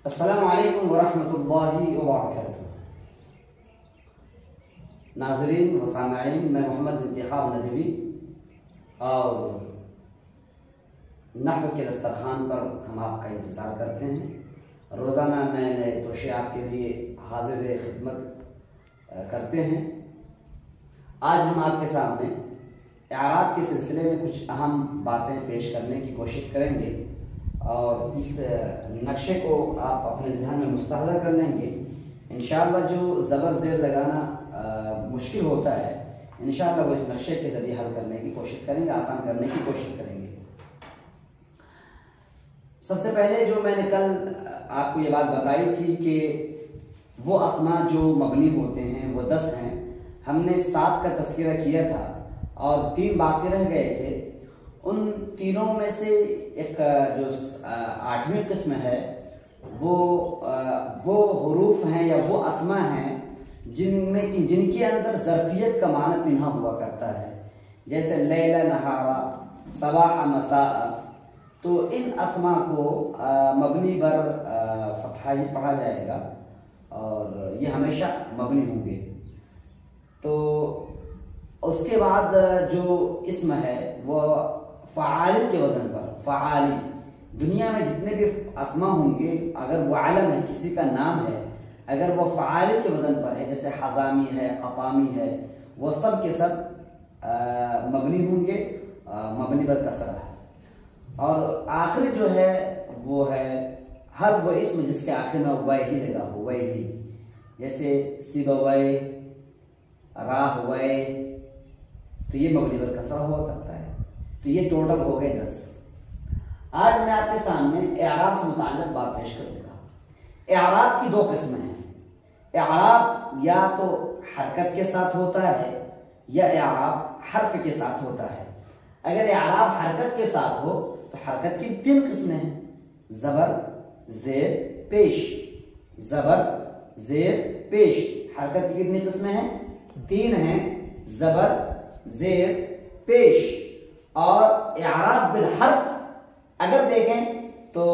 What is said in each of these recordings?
السلام علیکم ورحمۃ اللہ وبرکاتہ۔ ناظرین و سامعین، میں محمد انتخاب ندوی اور نحو کے دسترخوان پر ہم آپ کا انتظار کرتے ہیں۔ روزانہ نئے نئے توشے آپ کے لیے حاضر خدمت کرتے ہیں۔ آج ہم آپ کے سامنے اعراب کے سلسلے میں کچھ اہم باتیں پیش کرنے کی کوشش کریں گے اور اس نقشے کو آپ اپنے ذہن میں مستحضر کر لیں گے۔ انشاءاللہ جو زبر زیر لگانا مشکل ہوتا ہے، انشاءاللہ وہ اس نقشے کے ذریعے حل کرنے کی کوشش کریں گے، آسان کرنے کی کوشش کریں گے۔ سب سے پہلے جو میں نے کل آپ کو یہ بات بتائی تھی کہ وہ اسماء جو مبنی ہوتے ہیں وہ 10 ہیں۔ ہم نے 7 کا تذکرہ کیا تھا اور 3 باقی رہ گئے تھے۔ ان تینوں میں سے ایک جو 8ویں قسم ہے وہ حروف ہیں یا وہ اسماء ہیں جن کے اندر ظرفیت کا معنی پنہا ہوا کرتا ہے، جیسے لیلا نہارا، صباح مساء۔ تو ان اسماء کو مبنی بر فتحہ ہی پڑھا جائے گا اور یہ ہمیشہ مبنی ہوں گے۔ تو اس کے بعد جو اسم ہے وہ فعالی کے وزن پر، فعالی۔ دنیا میں جتنے بھی اسماء ہوں گے، اگر وہ علم ہے، کسی کا نام ہے، اگر وہ فعالی کے وزن پر ہے، جیسے حزامی ہے، قطامی ہے، وہ سب کے سب مبنی ہوں گے، مبنی بر کسرہ ہے۔ اور آخری جو ہے وہ ہے ہر وہ اسم جس کے آخر میں وے ہی لگا ہو، وے ہی، جیسے سیبوے، راہ وے، تو یہ مبنی بر کسرہ ہوا کرتا ہے۔ تو یہ ٹوٹل ہو گئے 10۔ آج میں آپ کے سامنے اعراب سے متعلق بات پیش کروں گا۔ اعراب کی 2 قسمیں ہیں۔ اعراب یا تو حرکت کے ساتھ ہوتا ہے یا اعراب حرف کے ساتھ ہوتا ہے۔ اگر اعراب حرکت کے ساتھ ہو تو حرکت کی 3 قسمیں ہیں: زبر، زیر، پیش۔ زبر، زیر، پیش۔ حرکت کی کتنی قسمیں ہیں؟ 3 ہیں: زبر، زیر، پیش۔ اور اعراب بالحرف اگر دیکھیں تو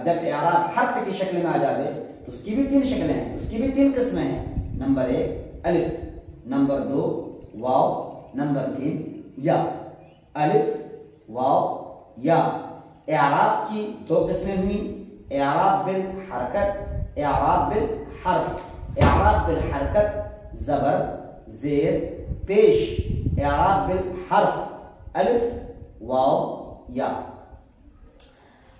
جب اعراب حرف کی شکل میں آ جائے تو اس کی بھی 3 شکلیں ہیں، اس کی بھی 3 قسمیں ہیں۔ نمبر 1 الف، نمبر 2 واو، نمبر 3 یا۔ الف، واو، یا۔ اعراب کی 2 قسمیں ہوئیں: اعراب بالحرکت، اعراب بالحرف۔ اعراب بالحرکت زبر، زیر، پیش۔ اعراب بالحرف الف، واو، یا۔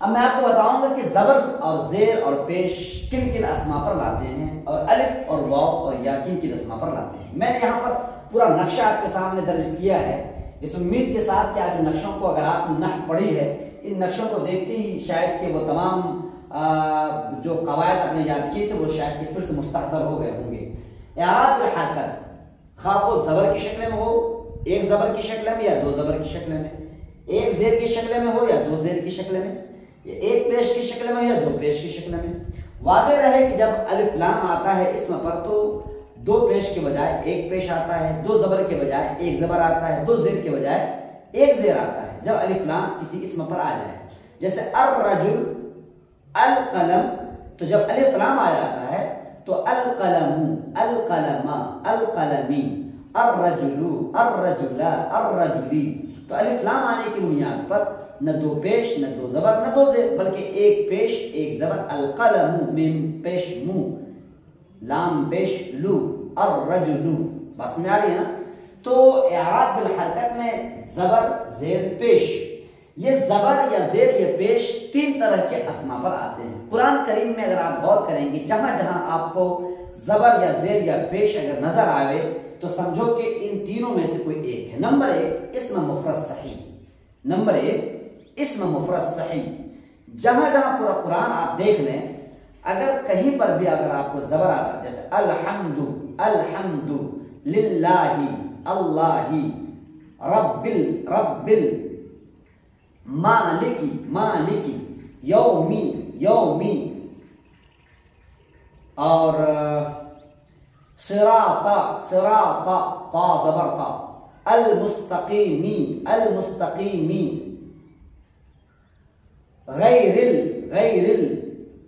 اب میں آپ کو بتاؤں گا کہ زبر اور زیر اور پیش کن کن اسماء پر لاتے ہیں اور الف اور واو اور یا کن کن اسماء پر لاتے ہیں۔ میں نے یہاں پر پورا نقشہ آپ کے سامنے درج کیا ہے، اس امید کے ساتھ کہ آپ ان نقشوں کو، اگر آپ نے نحو پڑھی ہے، ان نقشوں کو دیکھتے ہی شاید کہ وہ تمام جو قواعد آپ نے یاد کیے تھے وہ شاید کہ پھر سے مستحضر ہو گئے ہوں گے۔ اعراب بالحرکت، خواہ وہ زبر کی شکل میں ہو، 1 زبر کی شکل میں یا 2 زبر کی شکل میں، 1 زیر کی شکل میں ہو یا 2 زیر کی شکل میں، 1 پیش کی شکل میں ہو یا 2 پیش کی شکل میں۔ واضح رہے کہ جب الف لام آتا ہے اسم پر تو 2 پیش کے بجائے 1 پیش آتا ہے، 2 زبر کے بجائے 1 زبر آتا ہے، 2 زیر کے بجائے 1 زیر آتا ہے جب الف لام کسی اسم پر آ جائے۔ جیسے الرجل، القلم، تو جب الف لام آ جاتا ہے تو القلم، القلم، القلمی، الرجل، الرجل، الرجلی۔ تو الف لام آنے کی بنیاد پر نہ 2 پیش، نہ 2 زبر، نہ 2 زیر، بلکہ 1 پیش، 1 زبر۔ القلم، میم پیش مو، لام پیش لو، الرجل۔ بس میں آ رہی ہے نا؟ تو اعراب بالحرکت میں زبر، زیر، پیش، یہ زبر یا زیر یا پیش 3 طرح کے اسماء پر آتے ہیں۔ قرآن کریم میں اگر آپ غور کریں گے، جہاں جہاں آپ کو زبر یا زیر یا پیش اگر نظر آئے تو سمجھو کہ ان تینوں میں سے کوئی ایک ہے۔ نمبر 1 اسم مفرد صحیح، نمبر 1 اسم مفرد صحیح۔ جہاں جہاں پورا قرآن آپ دیکھ لیں، اگر کہیں پر بھی اگر آپ کو زبر آتا ہے، جیسے الحمد، الحمد للہ، اللہ، رب، مالکی، مالکی، یومی، یومی، اور صراطا، صراطا، طا زبر طا، المستقیمی، المستقیمی، غیر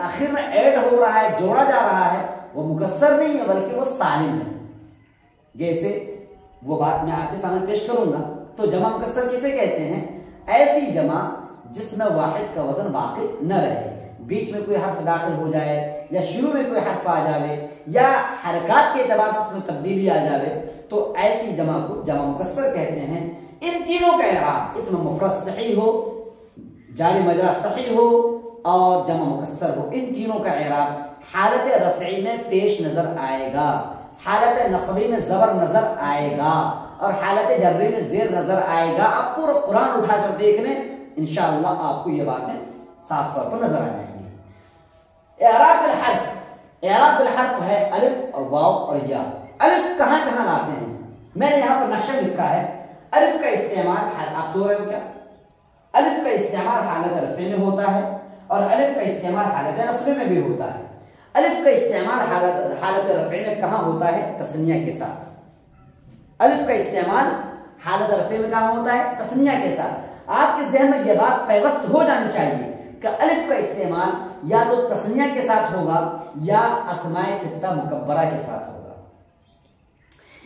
آخر میں ایڈ ہو رہا ہے، جوڑا جا رہا ہے، وہ مکسر نہیں ہے بلکہ وہ سالم ہے. جیسے وہ بات میں آپ کے سامنے پیش کروں گا. تو جمع مکسر کسے کہتے ہیں؟ ایسی جمع جس میں واحد کا وزن باقی نہ رہے، بیچ میں کوئی حرف داخل ہو جائے یا شروع میں کوئی حرف آ جائے یا حرکات کے اعتبار سے اس میں تبدیلی آ جائے، تو ایسی جمع کو جمع مکسر کہتے ہیں. ان تینوں کا اعراب اسم مفرد صحیح ہو، جاری مجرا صحیح ہو اور جمع مکسر ہو، ان تینوں کا اعراب حالت رفعی میں پیش نظر آئے گا، حالت نصبی میں زبر نظر آئے گا اور حالت جری میں زیر نظر آئے گا. آپ پورا قرآن اٹھا کر دیکھ لیں، انشاءاللہ آپ کو یہ باتیں صاف طور پر نظر آ جائیں گی. اعراب بالحرف، اعراب بالحرف ہے الف اور واو اور یا. الف کہاں کہاں لاتے ہیں؟ میں نے یہاں پر نقشہ لکھا ہے. الف کا استعمال، آپ سو رہے ہو کیا؟ الف کا استعمال حالت رفع میں ہوتا ہے اور الف کا استعمال حالت نصب میں بھی ہوتا ہے. الف کا استعمال حالت رفع میں کہاں ہوتا ہے؟ تثنیہ کے ساتھ. الف کا استعمال حالت رفع میں کہاں ہوتا ہے؟ تثنیہ کے ساتھ. آپ کے ذہن میں یہ بات پیوست ہو جانی چاہیے کہ الف کا استعمال یا تو تثنیہ کے ساتھ ہوگا یا اسماء ستہ مکبرہ کے ساتھ ہوگا.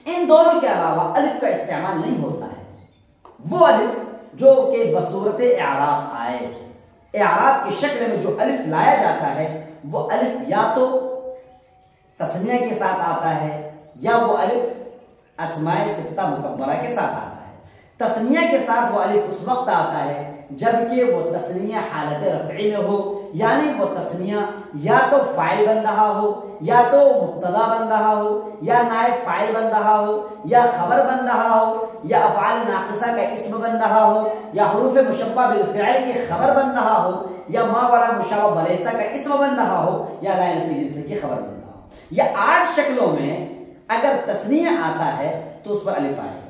ان دونوں کے علاوہ الف کا استعمال نہیں ہوتا ہے. وہ الف جو کہ بصورت اعراب آئے، اعراب کی شکل میں جو الف لایا جاتا ہے، وہ الف یا تو تثنیہ کے ساتھ آتا ہے یا وہ الف اسماء ستہ مکبرہ کے ساتھ آتا ہے. تثنیہ کے ساتھ وہ الف اس وقت آتا ہے جبکہ وہ تثنیہ حالت رفعی میں ہو، یعنی وہ تثنیہ یا تو فاعل بن رہا ہو یا تو مبتدا بن رہا ہو یا نائب فاعل بن رہا ہو یا خبر بن رہا ہو یا افعال ناقصہ کا اسم بن رہا ہو یا حروف مشبہ بالفعل کی خبر بن رہا ہو یا ما والا مشابہ بلیسہ کا اسم بن رہا ہو یا لا فی جنس کی خبر بن رہا ہو. یہ 8 شکلوں میں اگر تثنیہ آتا ہے تو اس پر الف آئے گا.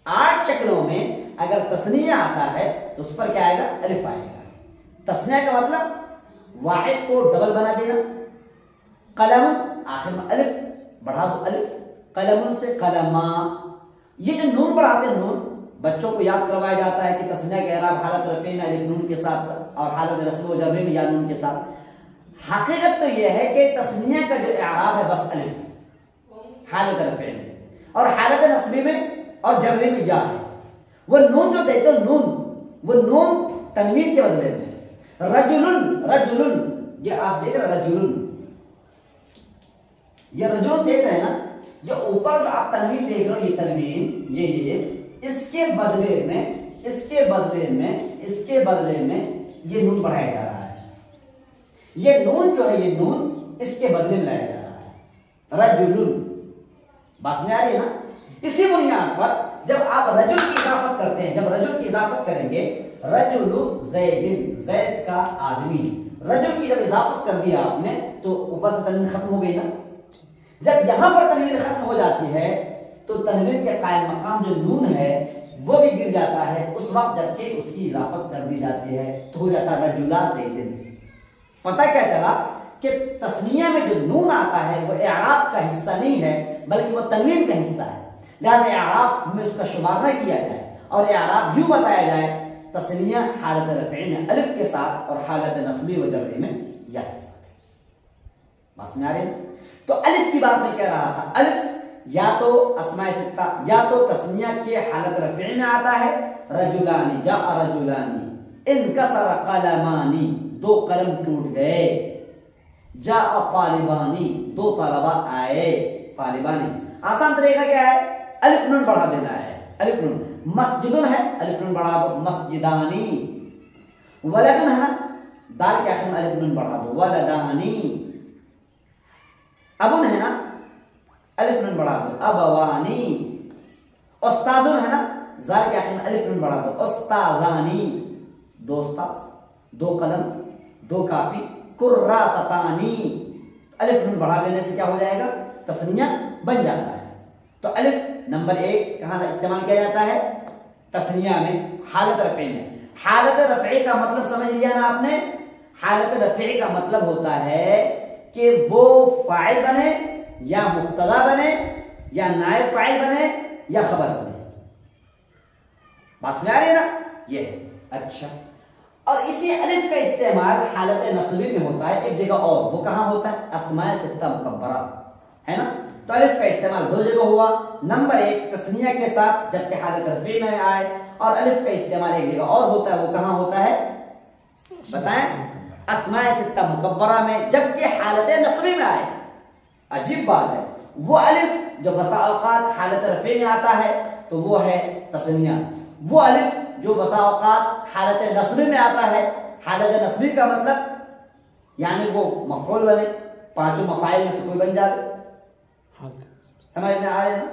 8 شکلوں میں اگر تثنیہ آتا ہے تو اس پر کیا آئے گا؟ الف آئے گا. تثنیہ کا مطلب واحد کو ڈبل بنا دینا. قلم آخر میں الف بڑھا دو، الف. قلم سے قلما. یہ جو نون بڑھاتے ہیں، نون بچوں کو یاد کروایا جاتا ہے کہ تثنیہ کے اعراب حالت رفع میں الف نون کے ساتھ اور حالت نصب و جر میں یا نون کے ساتھ. حقیقت تو یہ ہے کہ تثنیہ کا جو اعراب ہے بس الف حالت رفع میں، اور حالت نصب میں اور جر میں یا ہے. وہ نون جو دیتے ہیں، وہ نون تنوین کے بدلے میں. رجلن، رجلن، یہ آپ دیکھ رہے رجلن، یہ رجلن دیکھ رہے ہیں نا، جو اوپر جو آپ تنوین دیکھ رہے ہو، یہ تنوین یہ اس کے بدلے میں یہ نون بڑھایا جا رہا ہے. یہ نون جو ہے، یہ نون اس کے بدلے میں لایا جا رہا ہے. رجلن، بات میں آ رہی ہے نا. اسی بنیاد پر جب آپ رجل کی اضافت کرتے ہیں، جب رجل کی اضافت کریں گے، رجل زیدن، زید کا آدمی، رجل کی جب اضافت کر دیا آپ نے تو اوپر سے تنوین ختم ہو گئی نا. جب یہاں پر تنوین ختم ہو جاتی ہے تو تنوین کے قائم مقام جو نون ہے وہ بھی گر جاتا ہے اس وقت جبکہ اس کی اضافت کر دی جاتی ہے تو ہو جاتا ہے رجلا زیدن. پتہ کیا چلا کہ تثنیہ میں جو نون آتا ہے وہ اعراب کا حصہ نہیں ہے بلکہ وہ تنوین کا حصہ ہے. لہذا اعراب میں اس کا شمار نہ کیا جائے اور اعراب یوں بتایا جائے: تثنیہ حالت رفع میں الف کے ساتھ اور حالت نصبی و جر میں یا کے ساتھ. بس میں آ رہے ہیں. تو الف کی بات میں کہہ رہا تھا، الف یا تو اسماء ستہ یا تو تثنیہ کے حالت رفع میں آتا ہے. رجلانی، جاء رجلانی، انکسر قلمانی، 2 قلم ٹوٹ گئے. جاء طالبانی، 2 طلبہ آئے. طالبانی آسان طریقہ کیا ہے؟ الف نون بڑھا دینا ہے. الف نون. مسجدن ہے، الف نون بڑھا دو، مسجدانی. ولدن ہے نا، دال کے آخر میں الف نون بڑھا دو، ولدانی. ابن ہے نا، الف نون بڑھا دو، ابوانی. استاذن ہے نا، زال کے آخر میں الف نون بڑھا دو، استاذانی. 2 استاذ، 2 قلم، 2 کاپی. کراستانی، الف نون بڑھا دینے سے کیا ہو جائے گا؟ تثنیہ بن جاتا ہے. تو الف نمبر 1 کہاں استعمال کیا جاتا ہے؟ تثنیہ میں حالت رفع میں. حالت رفع کا مطلب سمجھ لیا نا آپ نے؟ حالت رفع کا مطلب ہوتا ہے کہ وہ فاعل بنے یا مبتدا بنے یا نائب فاعل بنے یا خبر بنے. بات میں آ رہی ہے نا؟ یہ ہے. اچھا، اور اسی الف کا استعمال حالت نصبی میں ہوتا ہے ایک جگہ اور، وہ کہاں ہوتا ہے؟ اسماء ستہ مکبرہ ہے نا. تو الف کا استعمال دو جگہ ہوا، نمبر ایک تثنیہ کے ساتھ جبکہ حالت رفع میں آئے، اور الف کا استعمال ایک جگہ اور ہوتا ہے، وہ کہاں ہوتا ہے بتائیں؟ اسماء ستہ مکبرہ میں جبکہ حالت نصبی میں آئے. عجیب بات ہے، وہ الف جو بسا اوقات حالت رفع میں آتا ہے تو وہ ہے تثنیہ، وہ الف جو بسا اوقات حالت نصبی میں آتا ہے، حالت نصبی کا مطلب یعنی وہ مفعول بنے، پانچوں مفاعل میں سے کوئی بن جائے، سمجھ میں آ رہے نا؟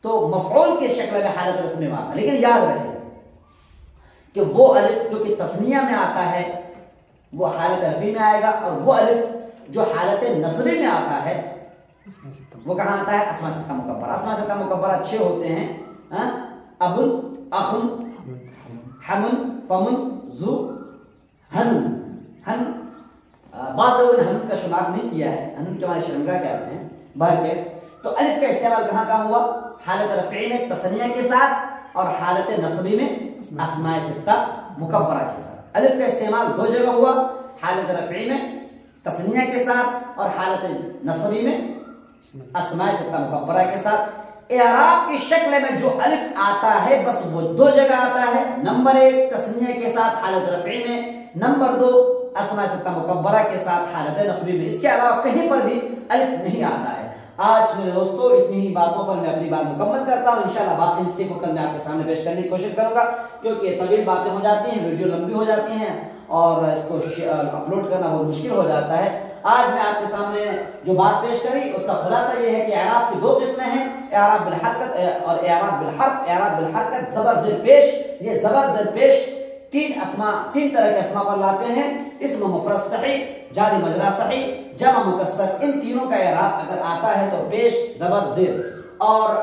تو مفعول کی شکل میں حالت نصبی میں آتا ہے. لیکن یاد رہے کہ وہ الف جو کہ تثنیہ میں آتا ہے وہ حالت رفع میں آئے گا، اور وہ الف جو حالت نصبی میں آتا ہے وہ کہاں آتا ہے؟ اسماء ستہ مکبرہ. اسماء ستہ مکبرہ 6 ہوتے ہیں، ابن، اخن، حمن، فمن، ذو، ہن. ہن بعض لوگوں نے ہن کا شمار نہیں کیا ہے، ہن کے معنی شرمگاہ کہتے ہیں. بہرکیف تو الف کا استعمال کہاں ہوا؟ حالت رفعی میں تثنیہ کے ساتھ اور حالت نصبی میں اسماء ستہ مکبرہ کے ساتھ. الف کا استعمال دو جگہ ہوا، حالت رفعی میں تثنیہ کے ساتھ اور حالت نصبی میں اسماء ستہ مکبرہ کے ساتھ. اعراب کی شکل میں جو الف آتا ہے بس وہ دو جگہ آتا ہے، نمبر ایک تثنیہ کے ساتھ حالت رفعی میں، نمبر دو اسماء ستہ مکبرہ کے ساتھ حالت نصبی میں. اس کے علاوہ کہیں پر بھی الف نہیں آتا ہے. آج میرے دوستو اتنی ہی باتوں پر میں اپنی بات مکمل کرتا ہوں. انشاءاللہ باقی حصے کو کل میں آپ کے سامنے پیش کرنے کی کوشش کروں گا، کیونکہ طویل باتیں ہو جاتی ہیں، ویڈیو لمبی ہو جاتی ہیں اور اس کو اپلوڈ کرنا بہت مشکل ہو جاتا ہے. آج میں آپ کے سامنے جو بات پیش کری اس کا خلاصہ یہ ہے کہ اعراب کی دو قسمیں ہیں، اعراب بالحرکت اور اعراب بالحرف. اعراب بالحرکت زبر زیر پیش، یہ زبر زیر پیش تین طرح کے اسماء پر لاتے ہیں، اسم مفرد صحیح، جاری مجرا صحیح، جمع مکسر. ان تینوں کا اعراب اگر آتا ہے تو پیش زبر زیر. اور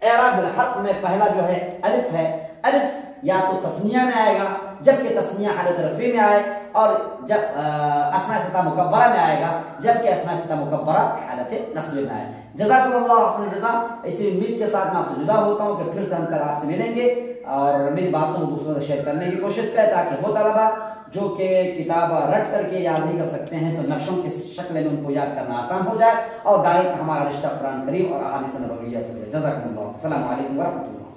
اعراب بالحرف میں پہلا جو ہے الف ہے، الف یا تو تثنیہ میں آئے گا جبکہ تثنیہ حالت رفع میں آئے، اور جب اسماء ستہ مکبرہ میں آئے گا جبکہ اسماء ستہ مکبرہ حالت نصب میں آئے. جزاکم اللہ احسن الجزاء. اسی امید کے ساتھ میں آپ سے جدا ہوتا ہوں کہ پھر سے ہم کل آپ سے ملیں گے اور میری باتوں کو دوسروں سے شیئر کرنے کی کوشش کریں تاکہ وہ طلبہ جو کہ کتاب رٹ کر کے یاد نہیں کر سکتے ہیں تو نقشوں کی شکل میں ان کو یاد کرنا آسان ہو جائے اور ڈائریکٹ ہمارا رشتہ قرآن کریم اور احادیث نبویہ سے ملے. جزاکم اللہ. السلام علیکم ورحمۃ اللہ.